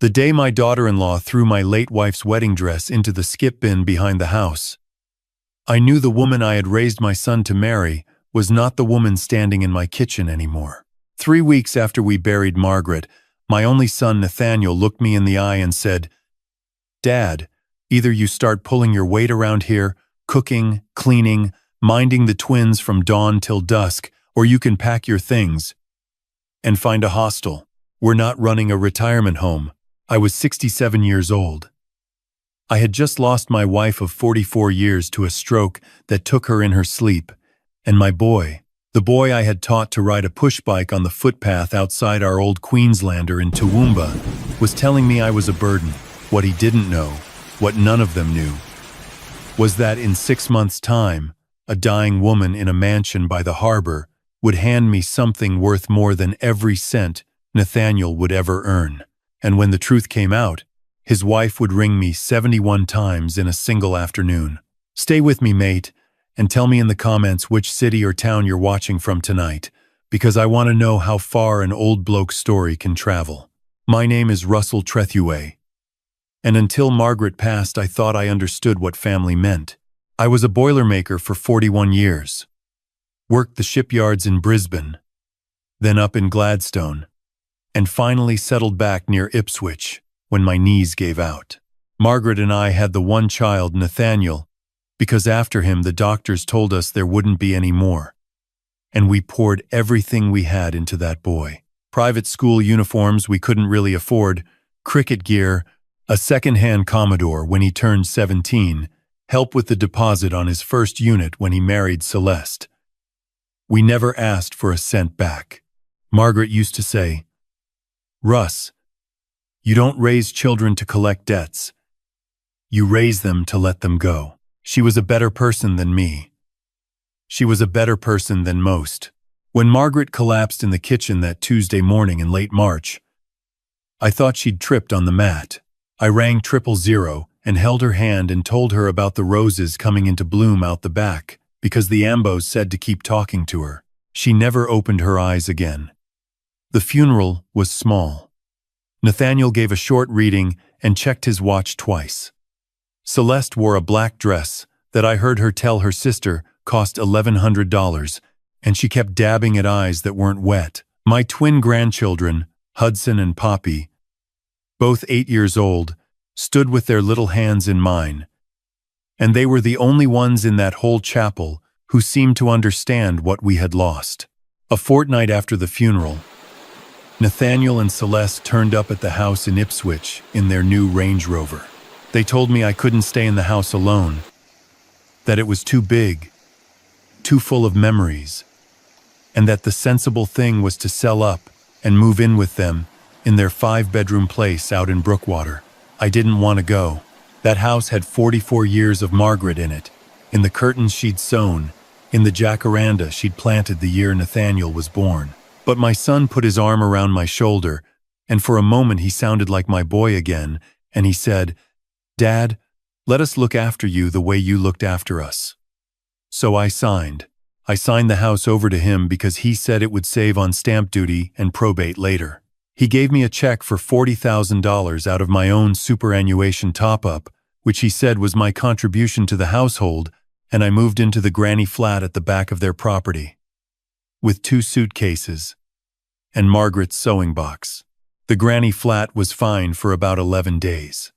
The day my daughter-in-law threw my late wife's wedding dress into the skip bin behind the house, I knew the woman I had raised my son to marry was not the woman standing in my kitchen anymore. 3 weeks after we buried Margaret, my only son Nathaniel looked me in the eye and said, "Dad, either you start pulling your weight around here, cooking, cleaning, minding the twins from dawn till dusk, or you can pack your things and find a hostel. We're not running a retirement home." I was 67 years old. I had just lost my wife of 44 years to a stroke that took her in her sleep, and my boy, the boy I had taught to ride a push bike on the footpath outside our old Queenslander in Toowoomba, was telling me I was a burden. What he didn't know, what none of them knew, was that in 6 months' time, a dying woman in a mansion by the harbor would hand me something worth more than every cent Nathaniel would ever earn. And when the truth came out, his wife would ring me 71 times in a single afternoon. Stay with me, mate, and tell me in the comments which city or town you're watching from tonight, because I want to know how far an old bloke's story can travel. My name is Russell Trethewey, and until Margaret passed, I thought I understood what family meant. I was a boilermaker for 41 years, worked the shipyards in Brisbane, then up in Gladstone, and finally settled back near Ipswich when my knees gave out. Margaret and I had the one child, Nathaniel, because after him the doctors told us there wouldn't be any more, and we poured everything we had into that boy. Private school uniforms we couldn't really afford, cricket gear, a second-hand Commodore when he turned 17, help with the deposit on his first unit when he married Celeste. We never asked for a cent back. Margaret used to say, "Russ, you don't raise children to collect debts. You raise them to let them go." She was a better person than me. She was a better person than most. When Margaret collapsed in the kitchen that Tuesday morning in late March, I thought she'd tripped on the mat. I rang 000 and held her hand and told her about the roses coming into bloom out the back, because the Ambos said to keep talking to her. She never opened her eyes again. The funeral was small. Nathaniel gave a short reading and checked his watch twice. Celeste wore a black dress that I heard her tell her sister cost $1,100, and she kept dabbing at eyes that weren't wet. My twin grandchildren, Hudson and Poppy, both 8 years old, stood with their little hands in mine, and they were the only ones in that whole chapel who seemed to understand what we had lost. A fortnight after the funeral, Nathaniel and Celeste turned up at the house in Ipswich in their new Range Rover. They told me I couldn't stay in the house alone, that it was too big, too full of memories, and that the sensible thing was to sell up and move in with them in their 5-bedroom place out in Brookwater. I didn't want to go. That house had 44 years of Margaret in it, in the curtains she'd sewn, in the jacaranda she'd planted the year Nathaniel was born. But my son put his arm around my shoulder, and for a moment he sounded like my boy again, and he said, "Dad, let us look after you the way you looked after us." So I signed. I signed the house over to him because he said it would save on stamp duty and probate later. He gave me a check for $40,000 out of my own superannuation top-up, which he said was my contribution to the household, and I moved into the granny flat at the back of their property, with 2 suitcases and Margaret's sewing box. The granny flat was fine for about 11 days.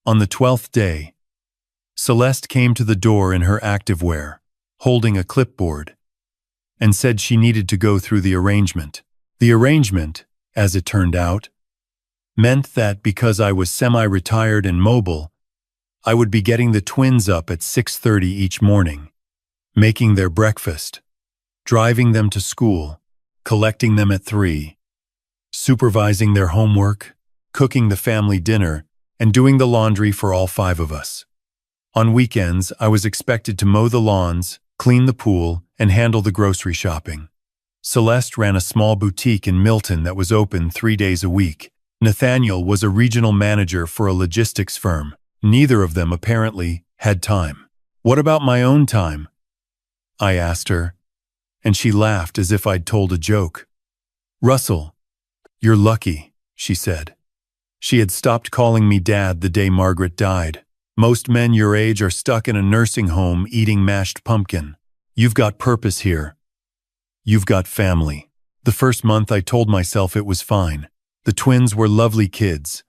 On the 12th day, Celeste came to the door in her activewear, holding a clipboard, and said she needed to go through the arrangement. The arrangement, as it turned out, meant that because I was semi-retired and mobile, I would be getting the twins up at 6:30 each morning, making their breakfast, driving them to school, collecting them at 3, supervising their homework, cooking the family dinner, and doing the laundry for all 5 of us. On weekends, I was expected to mow the lawns, clean the pool, and handle the grocery shopping. Celeste ran a small boutique in Milton that was open 3 days a week. Nathaniel was a regional manager for a logistics firm. Neither of them, apparently, had time. "What about my own time?" I asked her, and she laughed as if I'd told a joke. "Russell, you're lucky," she said. She had stopped calling me Dad the day Margaret died. Most men your age are stuck in a nursing home eating mashed pumpkin. You've got purpose here. You've got family. The first month I told myself it was fine. The twins were lovely kids.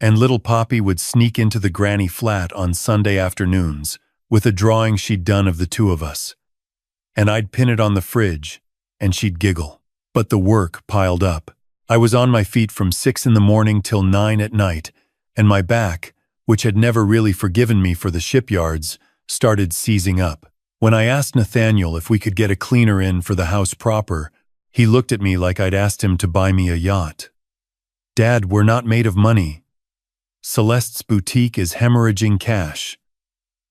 And little Poppy would sneak into the granny flat on Sunday afternoons with a drawing she'd done of the two of us. And I'd pin it on the fridge, and she'd giggle. But the work piled up. I was on my feet from 6 in the morning till 9 at night, and my back, which had never really forgiven me for the shipyards, started seizing up. When I asked Nathaniel if we could get a cleaner in for the house proper, he looked at me like I'd asked him to buy me a yacht. Dad, we're not made of money. Celeste's boutique is hemorrhaging cash.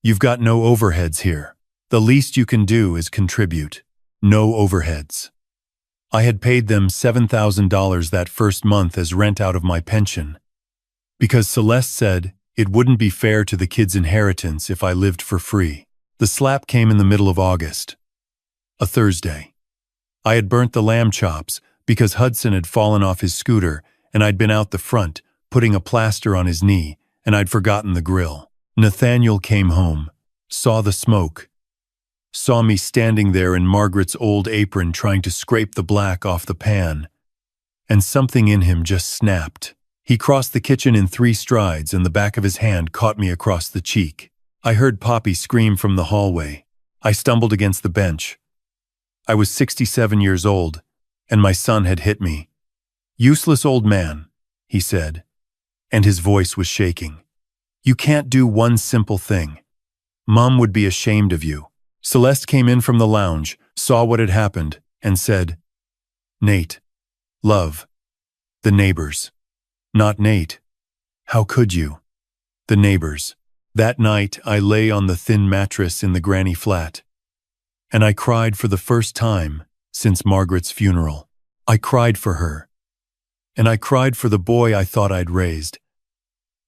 You've got no overheads here. The least you can do is contribute. No overheads. I had paid them $7,000 that first month as rent out of my pension, because Celeste said it wouldn't be fair to the kids' inheritance if I lived for free. The slap came in the middle of August, a Thursday. I had burnt the lamb chops because Hudson had fallen off his scooter, and I'd been out the front, putting a plaster on his knee, and I'd forgotten the grill. Nathaniel came home, saw the smoke, saw me standing there in Margaret's old apron trying to scrape the black off the pan, and something in him just snapped. He crossed the kitchen in 3 strides, and the back of his hand caught me across the cheek. I heard Poppy scream from the hallway. I stumbled against the bench. I was 67 years old, and my son had hit me. "Useless old man," he said, and his voice was shaking. "You can't do one simple thing. Mom would be ashamed of you." Celeste came in from the lounge, saw what had happened, and said, "Nate, love, the neighbors." "Not Nate. How could you?" "The neighbors." That night, I lay on the thin mattress in the granny flat, and I cried for the first time since Margaret's funeral. I cried for her, and I cried for the boy I thought I'd raised,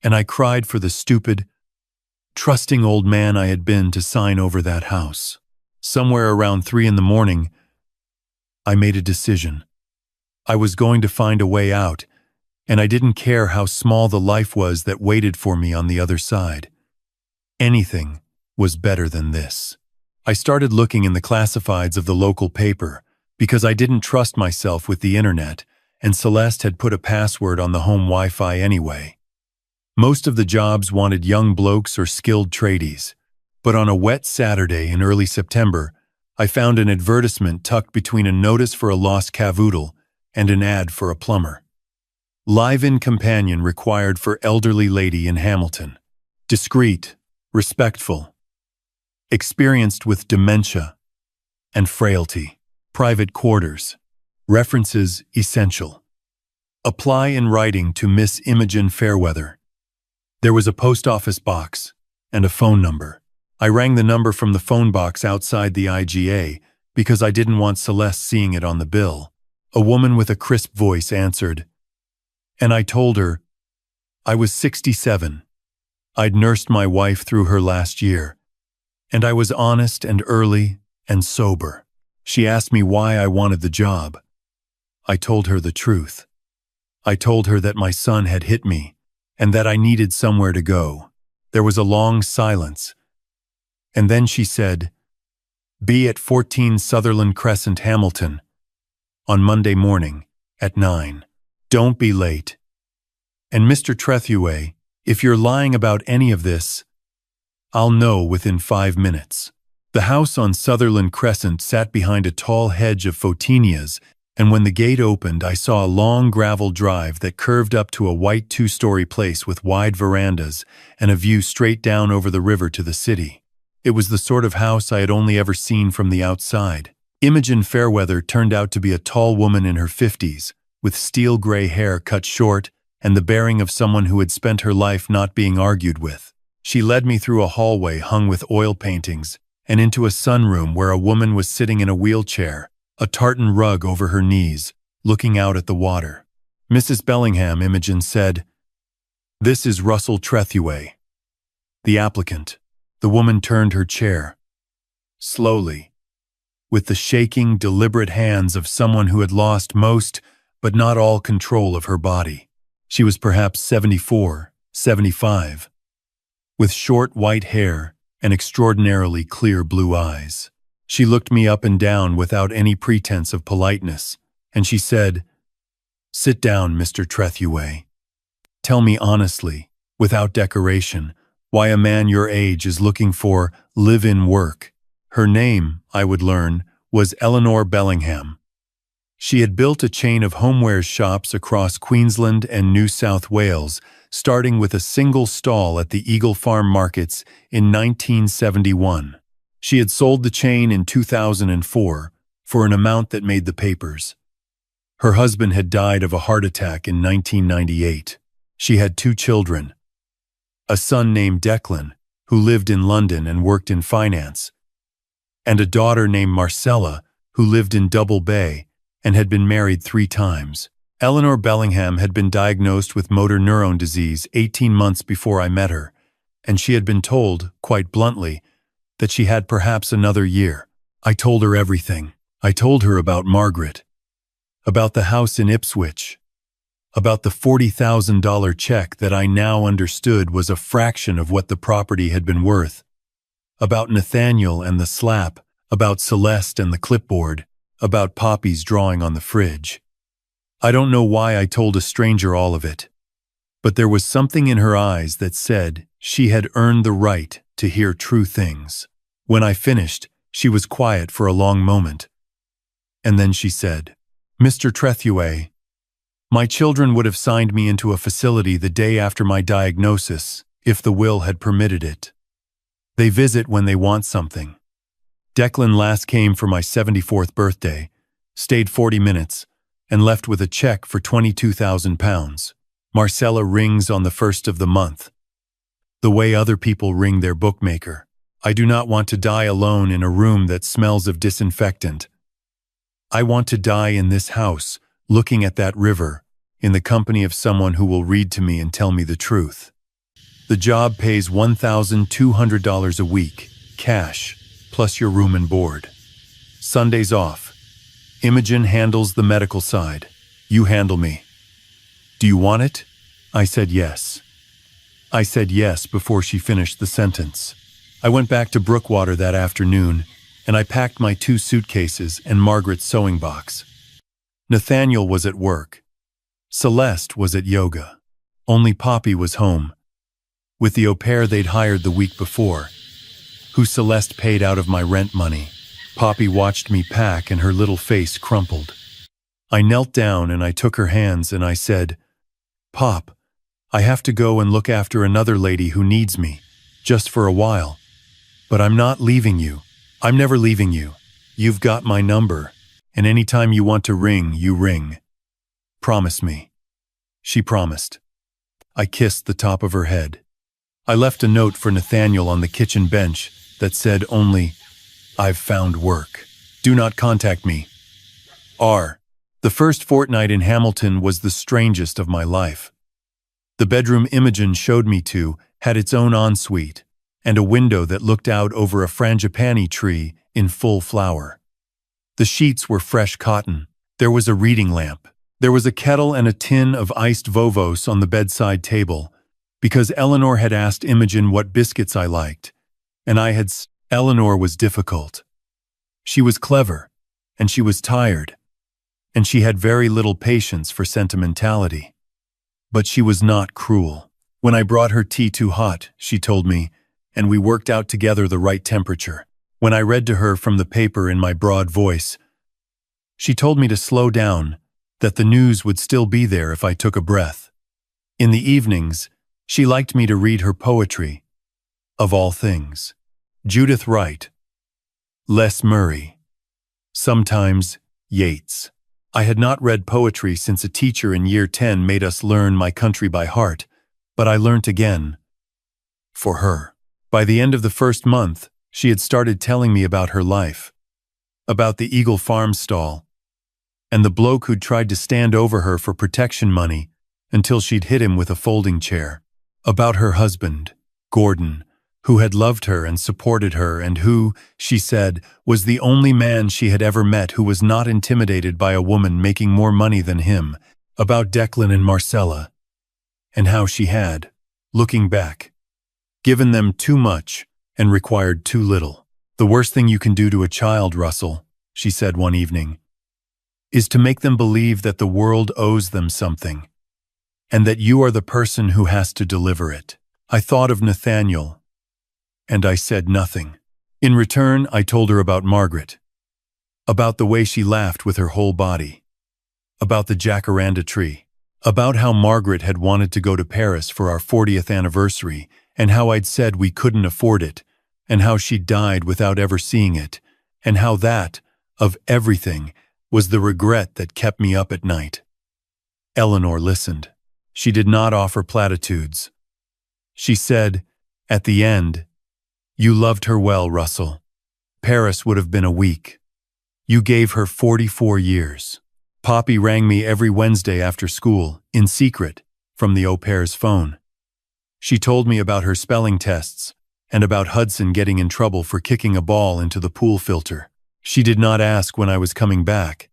and I cried for the stupid, trusting old man I had been to sign over that house. Somewhere around 3 in the morning, I made a decision. I was going to find a way out, and I didn't care how small the life was that waited for me on the other side. Anything was better than this. I started looking in the classifieds of the local paper because I didn't trust myself with the internet, and Celeste had put a password on the home Wi-Fi anyway. Most of the jobs wanted young blokes or skilled tradies, but on a wet Saturday in early September, I found an advertisement tucked between a notice for a lost cavoodle and an ad for a plumber. Live-in companion required for elderly lady in Hamilton. Discreet, respectful, experienced with dementia and frailty. Private quarters. References essential. Apply in writing to Miss Imogen Fairweather. There was a post office box and a phone number. I rang the number from the phone box outside the IGA because I didn't want Celeste seeing it on the bill. A woman with a crisp voice answered, and I told her I was 67. I'd nursed my wife through her last year, and I was honest and early and sober. She asked me why I wanted the job. I told her the truth. I told her that my son had hit me and that I needed somewhere to go. There was a long silence, and then she said, "Be at 14 Sutherland Crescent, Hamilton, on Monday morning at 9. Don't be late. And Mr. Trethewey, if you're lying about any of this, I'll know within 5 minutes." The house on Sutherland Crescent sat behind a tall hedge of photinias, and when the gate opened, I saw a long gravel drive that curved up to a white 2-story place with wide verandas and a view straight down over the river to the city. It was the sort of house I had only ever seen from the outside. Imogen Fairweather turned out to be a tall woman in her 50s, with steel gray hair cut short and the bearing of someone who had spent her life not being argued with. She led me through a hallway hung with oil paintings and into a sunroom where a woman was sitting in a wheelchair, a tartan rug over her knees, looking out at the water. "Mrs. Bellingham," Imogen said, "this is Russell Trethewey, the applicant." The woman turned her chair, slowly, with the shaking, deliberate hands of someone who had lost most, but not all control of her body. She was perhaps 74, 75, with short white hair and extraordinarily clear blue eyes. She looked me up and down without any pretense of politeness, and she said, "Sit down, Mr. Trethewey. Tell me honestly, without decoration, why a man your age is looking for live-in work." Her name, I would learn, was Eleanor Bellingham. She had built a chain of homewares shops across Queensland and New South Wales, starting with a single stall at the Eagle Farm markets in 1971. She had sold the chain in 2004 for an amount that made the papers. Her husband had died of a heart attack in 1998. She had 2 children, a son named Declan, who lived in London and worked in finance, and a daughter named Marcella, who lived in Double Bay and had been married 3 times. Eleanor Bellingham had been diagnosed with motor neurone disease 18 months before I met her, and she had been told, quite bluntly, that she had perhaps another year. I told her everything. I told her about Margaret, about the house in Ipswich, about the $40,000 check that I now understood was a fraction of what the property had been worth, about Nathaniel and the slap, about Celeste and the clipboard, about Poppy's drawing on the fridge. I don't know why I told a stranger all of it, but there was something in her eyes that said she had earned the right to hear true things. When I finished, she was quiet for a long moment, and then she said, "Mr. Trethewey, my children would have signed me into a facility the day after my diagnosis if the will had permitted it. They visit when they want something. Declan last came for my 74th birthday, stayed 40 minutes, and left with a check for £22,000. Marcella rings on the 1st of the month, the way other people ring their bookmaker. I do not want to die alone in a room that smells of disinfectant. I want to die in this house, looking at that river, in the company of someone who will read to me and tell me the truth. The job pays $1,200 a week, cash, plus your room and board. Sundays off. Imogen handles the medical side. You handle me. Do you want it?" I said yes. I said yes before she finished the sentence. I went back to Brookwater that afternoon, and I packed my 2 suitcases and Margaret's sewing box. Nathaniel was at work. Celeste was at yoga. Only Poppy was home, with the au pair they'd hired the week before, who Celeste paid out of my rent money. Poppy watched me pack and her little face crumpled. I knelt down and I took her hands and I said, "Pop, I have to go and look after another lady who needs me, just for a while. But I'm not leaving you. I'm never leaving you. You've got my number, and anytime you want to ring, you ring. Promise me." She promised. I kissed the top of her head. I left a note for Nathaniel on the kitchen bench that said only, "I've found work. Do not contact me. R." The first fortnight in Hamilton was the strangest of my life. The bedroom Imogen showed me to had its own ensuite, and a window that looked out over a frangipani tree in full flower. The sheets were fresh cotton. There was a reading lamp. There was a kettle and a tin of iced Vovos on the bedside table, because Eleanor had asked Imogen what biscuits I liked, and Eleanor was difficult. She was clever, and she was tired, and she had very little patience for sentimentality. But she was not cruel. When I brought her tea too hot, she told me, and we worked out together the right temperature. When I read to her from the paper in my broad voice, she told me to slow down, that the news would still be there if I took a breath. In the evenings, she liked me to read her poetry. Of all things, Judith Wright, Les Murray, sometimes Yeats. I had not read poetry since a teacher in year 10 made us learn My Country by heart, but I learnt again. For her. By the end of the first month, she had started telling me about her life, about the Eagle Farm stall, and the bloke who'd tried to stand over her for protection money until she'd hit him with a folding chair, about her husband, Gordon, who had loved her and supported her and who, she said, was the only man she had ever met who was not intimidated by a woman making more money than him, about Declan and Marcella, and how she had, looking back, given them too much and required too little. "The worst thing you can do to a child, Russell," she said one evening, "is to make them believe that the world owes them something, and that you are the person who has to deliver it." I thought of Nathaniel, and I said nothing. In return, I told her about Margaret, about the way she laughed with her whole body, about the jacaranda tree, about how Margaret had wanted to go to Paris for our 40th anniversary, and how I'd said we couldn't afford it, and how she died without ever seeing it, and how that, of everything, was the regret that kept me up at night. Eleanor listened. She did not offer platitudes. She said, at the end, "You loved her well, Russell. Paris would have been a week. You gave her 44 years. Poppy rang me every Wednesday after school, in secret, from the au pair's phone. She told me about her spelling tests and about Hudson getting in trouble for kicking a ball into the pool filter. She did not ask when I was coming back,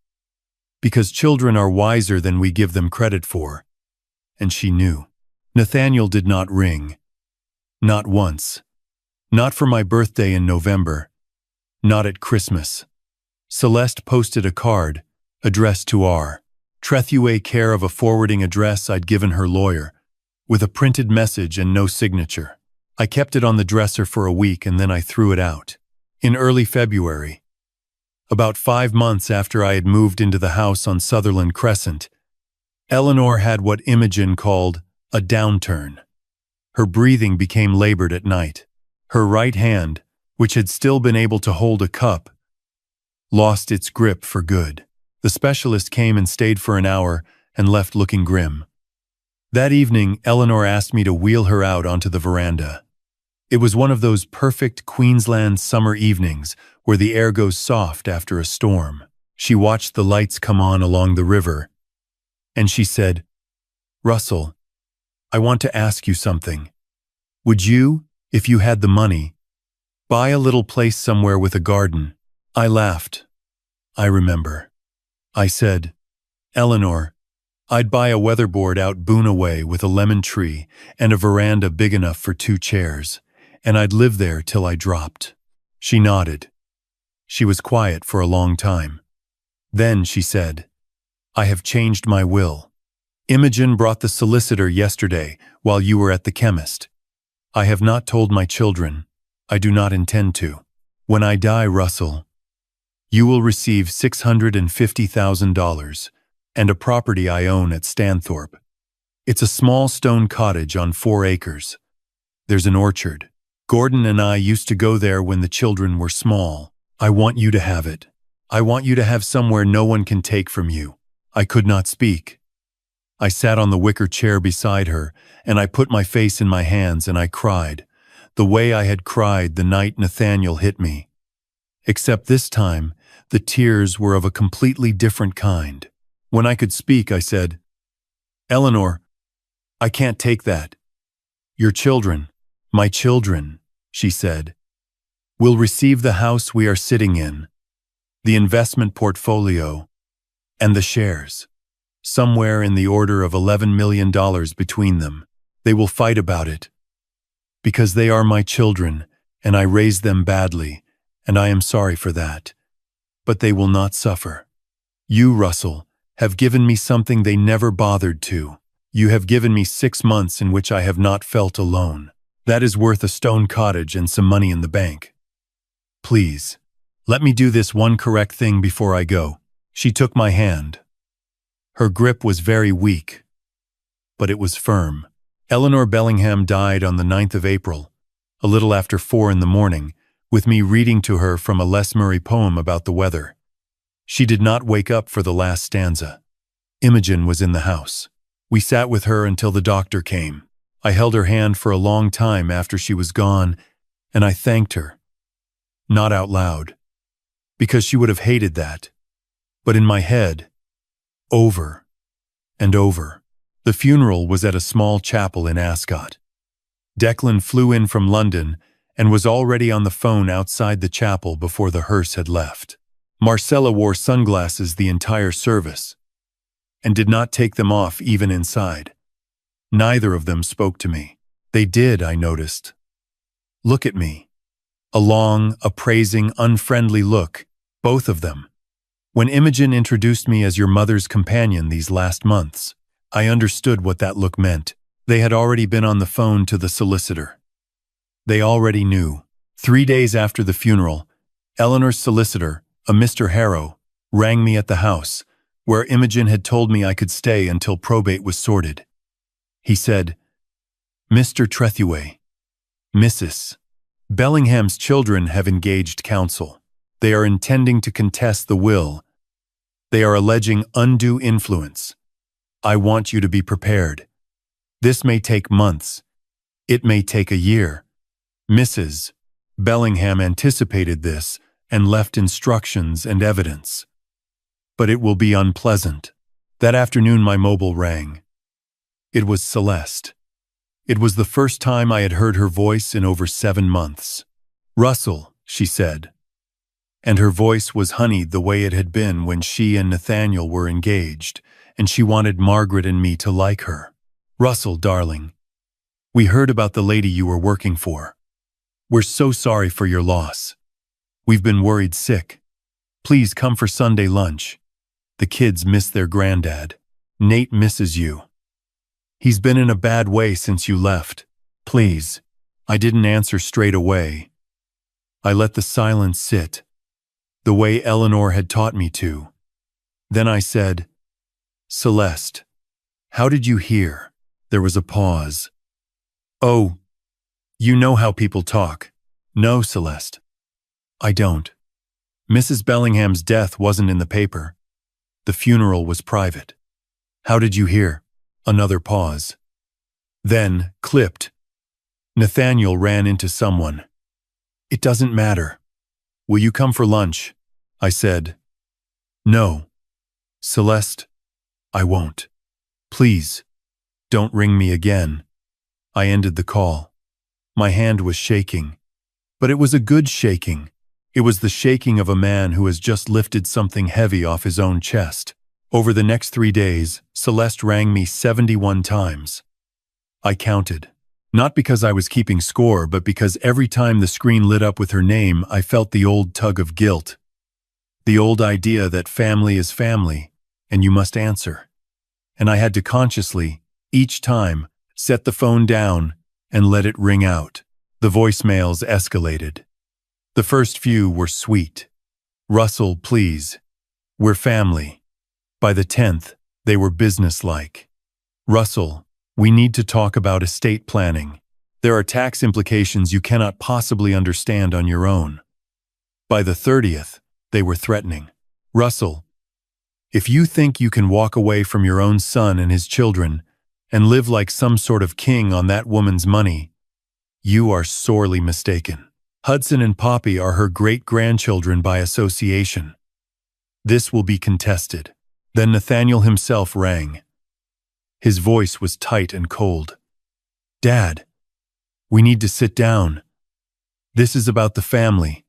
because children are wiser than we give them credit for, and she knew. Nathaniel did not ring. Not once. Not for my birthday in November. Not at Christmas. Celeste posted a card, addressed to R. Trethewey, care of a forwarding address I'd given her lawyer, with a printed message and no signature. I kept it on the dresser for a week and then I threw it out. In early February, about 5 months after I had moved into the house on Sutherland Crescent, Eleanor had what Imogen called a downturn. Her breathing became labored at night. Her right hand, which had still been able to hold a cup, lost its grip for good. The specialist came and stayed for an hour and left looking grim. That evening, Eleanor asked me to wheel her out onto the veranda. It was one of those perfect Queensland summer evenings where the air goes soft after a storm. She watched the lights come on along the river, and she said, "Russell, I want to ask you something. Would you, if you had the money, buy a little place somewhere with a garden?" I laughed. I remember. I said, "Eleanor, I'd buy a weatherboard out Boonaway with a lemon tree and a veranda big enough for 2 chairs, and I'd live there till I dropped." She nodded. She was quiet for a long time. Then she said, "I have changed my will. Imogen brought the solicitor yesterday while you were at the chemist. I have not told my children. I do not intend to. When I die, Russell, you will receive $650,000 and a property I own at Stanthorpe. It's a small stone cottage on 4 acres. There's an orchard. Gordon and I used to go there when the children were small. I want you to have it. I want you to have somewhere no one can take from you." I could not speak. I sat on the wicker chair beside her, and I put my face in my hands and I cried, the way I had cried the night Nathaniel hit me. Except this time, the tears were of a completely different kind. When I could speak, I said, "Eleanor, I can't take that. Your children, my children," she said, "will receive the house we are sitting in, the investment portfolio, and the shares. Somewhere in the order of $11 million between them. They will fight about it. Because they are my children, and I raised them badly, and I am sorry for that. But they will not suffer. You, Russell, have given me something they never bothered to. You have given me 6 months in which I have not felt alone. That is worth a stone cottage and some money in the bank. Please, let me do this one correct thing before I go." She took my hand. Her grip was very weak, but it was firm. Eleanor Bellingham died on the 9th of April, a little after 4 in the morning, with me reading to her from a Les Murray poem about the weather. She did not wake up for the last stanza. Imogen was in the house. We sat with her until the doctor came. I held her hand for a long time after she was gone, and I thanked her. Not out loud, because she would have hated that, but in my head, over and over. The funeral was at a small chapel in Ascot. Declan flew in from London and was already on the phone outside the chapel before the hearse had left. Marcella wore sunglasses the entire service, and did not take them off even inside. Neither of them spoke to me. They did, I noticed. Look at me. A long, appraising, unfriendly look, both of them. When Imogen introduced me as your mother's companion these last months, I understood what that look meant. They had already been on the phone to the solicitor. They already knew. 3 days after the funeral, Eleanor's solicitor, a Mr. Harrow, rang me at the house, where Imogen had told me I could stay until probate was sorted. He said, "Mr. Trethewey, Mrs. Bellingham's children have engaged counsel. They are intending to contest the will. They are alleging undue influence. I want you to be prepared. This may take months. It may take a year." Mrs. Bellingham anticipated this and left instructions and evidence. But it will be unpleasant. That afternoon my mobile rang. It was Celeste. It was the first time I had heard her voice in over 7 months. "Russell," she said. And her voice was honeyed the way it had been when she and Nathaniel were engaged, and she wanted Margaret and me to like her. "Russell, darling, we heard about the lady you were working for. We're so sorry for your loss. We've been worried sick. Please come for Sunday lunch. The kids miss their granddad. Nate misses you. He's been in a bad way since you left. Please." I didn't answer straight away. I let the silence sit, the way Eleanor had taught me to. Then I said, "Celeste, how did you hear?" There was a pause. "Oh, you know how people talk." "No, Celeste. I don't. Mrs. Bellingham's death wasn't in the paper. The funeral was private." "How did you hear?" Another pause. Then, clipped, "Nathaniel ran into someone." "It doesn't matter. Will you come for lunch?" I said. "No. Celeste, I won't. Please, don't ring me again." I ended the call. My hand was shaking, but it was a good shaking. It was the shaking of a man who has just lifted something heavy off his own chest. Over the next 3 days, Celeste rang me 71 times. I counted. Not because I was keeping score, but because every time the screen lit up with her name, I felt the old tug of guilt. The old idea that family is family, and you must answer. And I had to consciously, each time, set the phone down and let it ring out. The voicemails escalated. The first few were sweet. "Russell, please. We're family." By the 10th, they were businesslike. "Russell, we need to talk about estate planning. There are tax implications you cannot possibly understand on your own." By the 30th, they were threatening. "Russell, if you think you can walk away from your own son and his children and live like some sort of king on that woman's money, you are sorely mistaken. Hudson and Poppy are her great-grandchildren by association. This will be contested." Then Nathaniel himself rang. His voice was tight and cold. "Dad, we need to sit down. This is about the family.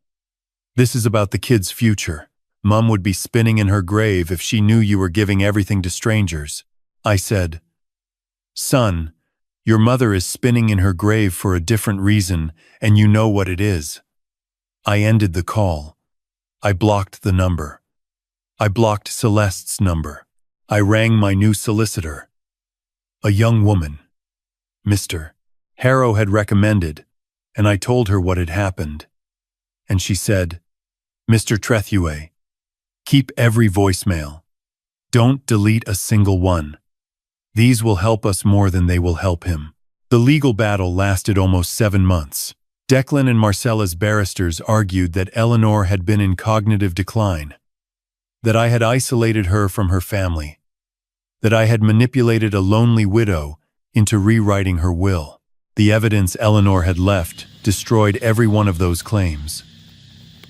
This is about the kids' future. Mom would be spinning in her grave if she knew you were giving everything to strangers." I said, "Son, your mother is spinning in her grave for a different reason, and you know what it is." I ended the call. I blocked the number. I blocked Celeste's number. I rang my new solicitor. A young woman, Mr. Harrow, had recommended, and I told her what had happened. And she said, "Mr. Trethewey, keep every voicemail. Don't delete a single one. These will help us more than they will help him." The legal battle lasted almost 7 months. Declan and Marcella's barristers argued that Eleanor had been in cognitive decline, that I had isolated her from her family, that I had manipulated a lonely widow into rewriting her will. The evidence Eleanor had left destroyed every one of those claims.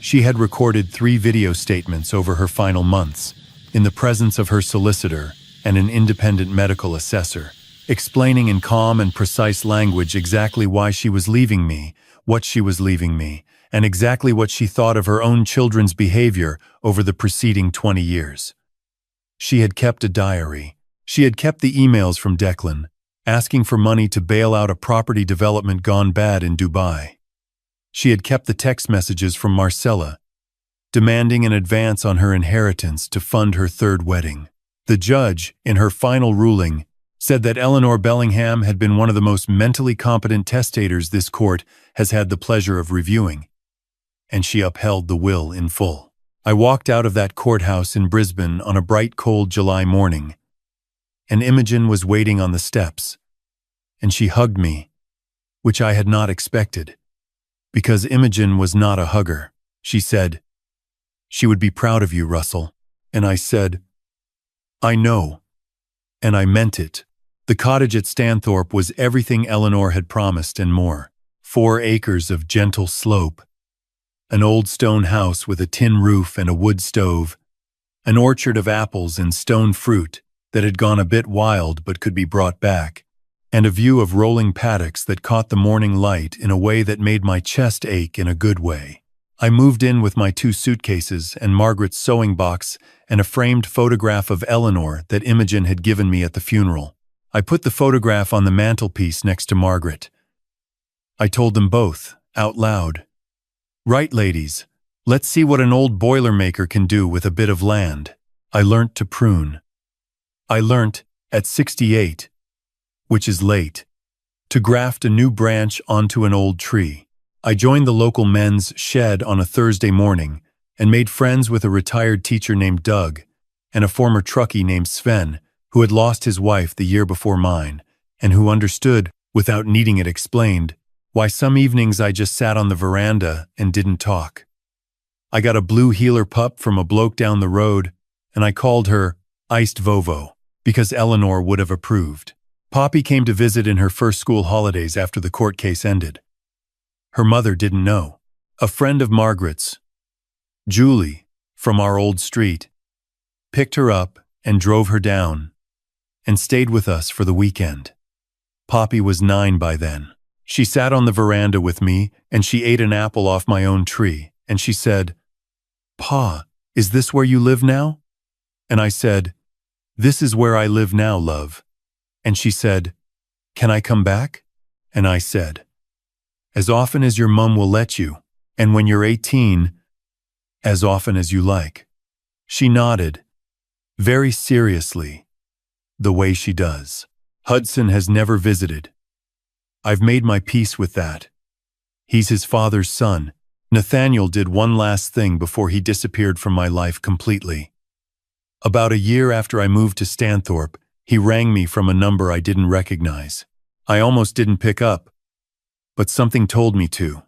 She had recorded 3 video statements over her final months, in the presence of her solicitor and an independent medical assessor, explaining in calm and precise language exactly why she was leaving me, what she was leaving me, and exactly what she thought of her own children's behavior over the preceding 20 years. She had kept a diary. She had kept the emails from Declan, asking for money to bail out a property development gone bad in Dubai. She had kept the text messages from Marcella, demanding an advance on her inheritance to fund her third wedding. The judge, in her final ruling, said that Eleanor Bellingham had been one of the most mentally competent testators this court has had the pleasure of reviewing, and she upheld the will in full. I walked out of that courthouse in Brisbane on a bright, cold July morning, and Imogen was waiting on the steps, and she hugged me, which I had not expected, because Imogen was not a hugger. She said, "She would be proud of you, Russell." And I said, "I know." And I meant it. The cottage at Stanthorpe was everything Eleanor had promised and more. 4 acres of gentle slope, an old stone house with a tin roof and a wood stove, an orchard of apples and stone fruit that had gone a bit wild but could be brought back, and a view of rolling paddocks that caught the morning light in a way that made my chest ache in a good way. I moved in with my 2 suitcases and Margaret's sewing box and a framed photograph of Eleanor that Imogen had given me at the funeral. I put the photograph on the mantelpiece next to Margaret. I told them both, out loud, "Right, ladies, let's see what an old boilermaker can do with a bit of land." I learnt to prune. I learnt, at 68, which is late, to graft a new branch onto an old tree. I joined the local men's shed on a Thursday morning and made friends with a retired teacher named Doug and a former truckie named Sven, who had lost his wife the year before mine, and who understood, without needing it explained, why some evenings I just sat on the veranda and didn't talk. I got a blue heeler pup from a bloke down the road, and I called her Iced Vovo, because Eleanor would have approved. Poppy came to visit in her first school holidays after the court case ended. Her mother didn't know. A friend of Margaret's, Julie, from our old street, picked her up and drove her down, and stayed with us for the weekend. Poppy was 9 by then. She sat on the veranda with me, and she ate an apple off my own tree, and she said, "Pa, is this where you live now?" And I said, "This is where I live now, love." And she said, "Can I come back?" And I said, "As often as your mum will let you, and when you're 18, as often as you like." She nodded, very seriously, the way she does. Hudson has never visited. I've made my peace with that. He's his father's son. Nathaniel did one last thing before he disappeared from my life completely. About a year after I moved to Stanthorpe, he rang me from a number I didn't recognize. I almost didn't pick up, but something told me to.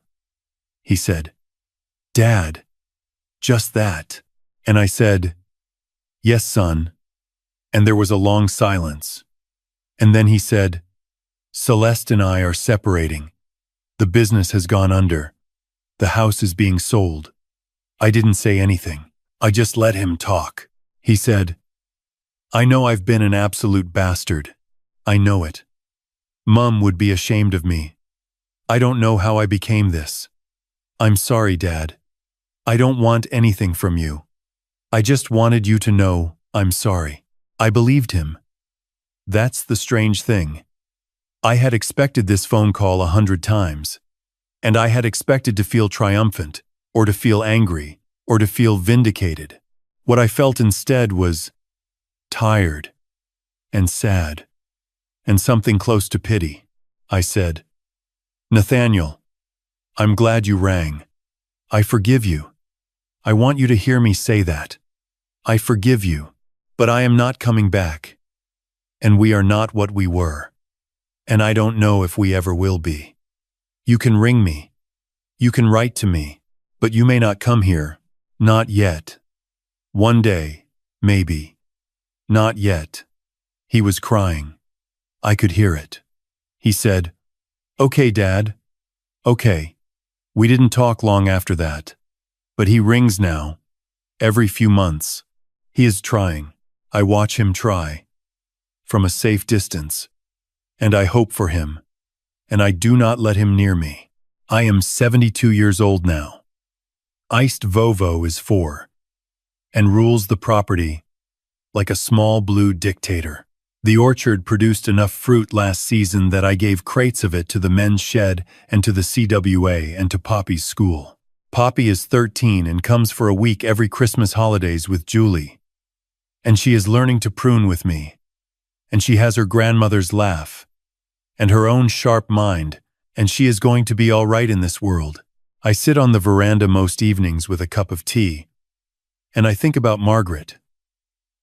He said, "Dad, just that." And I said, "Yes, son." And there was a long silence. And then he said, "Celeste and I are separating. The business has gone under. The house is being sold." I didn't say anything. I just let him talk. He said, "I know I've been an absolute bastard. I know it. Mum would be ashamed of me. I don't know how I became this. I'm sorry, Dad. I don't want anything from you. I just wanted you to know I'm sorry." I believed him. That's the strange thing. I had expected this phone call 100 times, and I had expected to feel triumphant, or to feel angry, or to feel vindicated. What I felt instead was tired, and sad, and something close to pity. I said, "Nathaniel, I'm glad you rang. I forgive you. I want you to hear me say that. I forgive you, but I am not coming back. And we are not what we were. And I don't know if we ever will be. You can ring me. You can write to me, but you may not come here. Not yet. One day, maybe. Not yet." He was crying. I could hear it. He said, "Okay, Dad. Okay." We didn't talk long after that. But he rings now, every few months. He is trying. I watch him try, from a safe distance, and I hope for him, and I do not let him near me. I am 72 years old now. Iced Vovo is 4, and rules the property like a small blue dictator. The orchard produced enough fruit last season that I gave crates of it to the men's shed and to the CWA and to Poppy's school. Poppy is 13 and comes for a week every Christmas holidays with Julie. And she is learning to prune with me. And she has her grandmother's laugh and her own sharp mind, and she is going to be all right in this world. I sit on the veranda most evenings with a cup of tea, and I think about Margaret,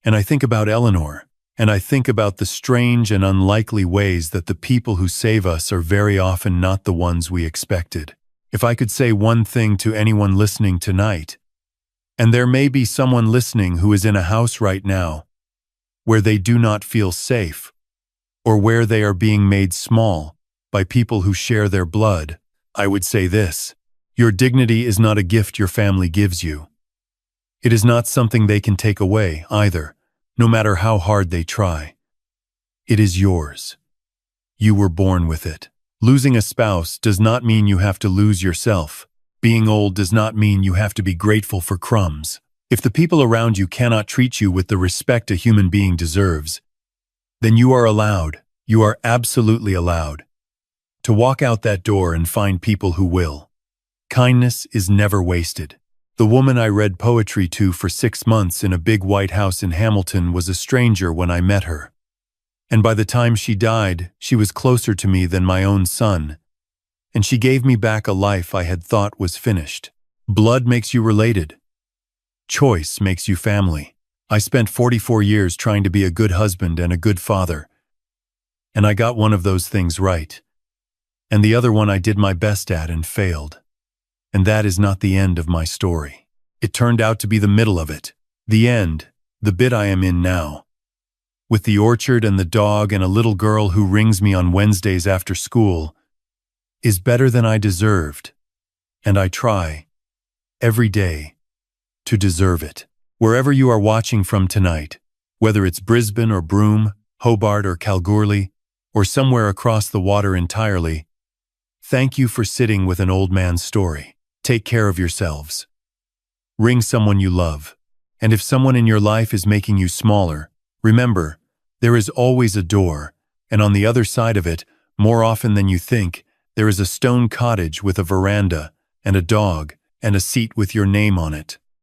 and I think about Eleanor, and I think about the strange and unlikely ways that the people who save us are very often not the ones we expected. If I could say one thing to anyone listening tonight, and there may be someone listening who is in a house right now where they do not feel safe, or where they are being made small by people who share their blood, I would say this: your dignity is not a gift your family gives you. It is not something they can take away, either, no matter how hard they try. It is yours. You were born with it. Losing a spouse does not mean you have to lose yourself. Being old does not mean you have to be grateful for crumbs. If the people around you cannot treat you with the respect a human being deserves, then you are absolutely allowed, to walk out that door and find people who will. Kindness is never wasted. The woman I read poetry to for 6 months in a big white house in Hamilton was a stranger when I met her. And by the time she died, she was closer to me than my own son, and she gave me back a life I had thought was finished. Blood makes you related. Choice makes you family. I spent 44 years trying to be a good husband and a good father, and I got one of those things right. And the other one I did my best at and failed. And that is not the end of my story. It turned out to be the middle of it. The end, the bit I am in now. With the orchard and the dog and a little girl who rings me on Wednesdays after school, is better than I deserved. And I try, every day, to deserve it. Wherever you are watching from tonight, whether it's Brisbane or Broome, Hobart or Kalgoorlie, or somewhere across the water entirely, thank you for sitting with an old man's story. Take care of yourselves. Ring someone you love. And if someone in your life is making you smaller, remember, there is always a door, and on the other side of it, more often than you think, there is a stone cottage with a veranda, and a dog, and a seat with your name on it.